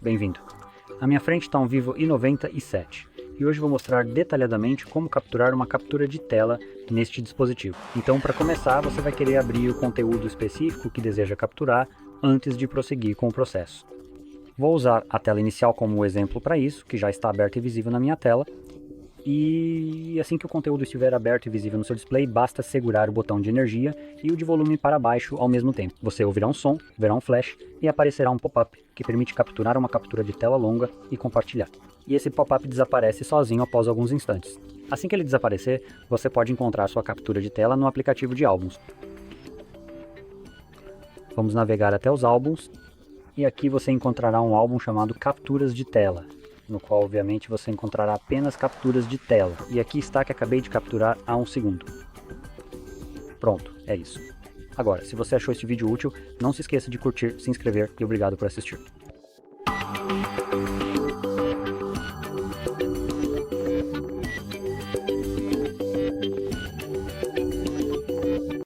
bem-vindo! À minha frente está um VIVO Y97 e hoje vou mostrar detalhadamente como capturar uma captura de tela neste dispositivo. Então, para começar, você vai querer abrir o conteúdo específico que deseja capturar antes de prosseguir com o processo. Vou usar a tela inicial como exemplo para isso, que já está aberta e visível na minha tela. E assim que o conteúdo estiver aberto e visível no seu display, basta segurar o botão de energia e o de volume para baixo ao mesmo tempo. Você ouvirá um som, verá um flash e aparecerá um pop-up que permite capturar uma captura de tela longa e compartilhar. E esse pop-up desaparece sozinho após alguns instantes. Assim que ele desaparecer, você pode encontrar sua captura de tela no aplicativo de álbuns. Vamos navegar até os álbuns e aqui você encontrará um álbum chamado Capturas de Tela, no qual obviamente você encontrará apenas capturas de tela. E aqui está que acabei de capturar há um segundo. Pronto, é isso. Agora, se você achou este vídeo útil, não se esqueça de curtir, se inscrever e obrigado por assistir.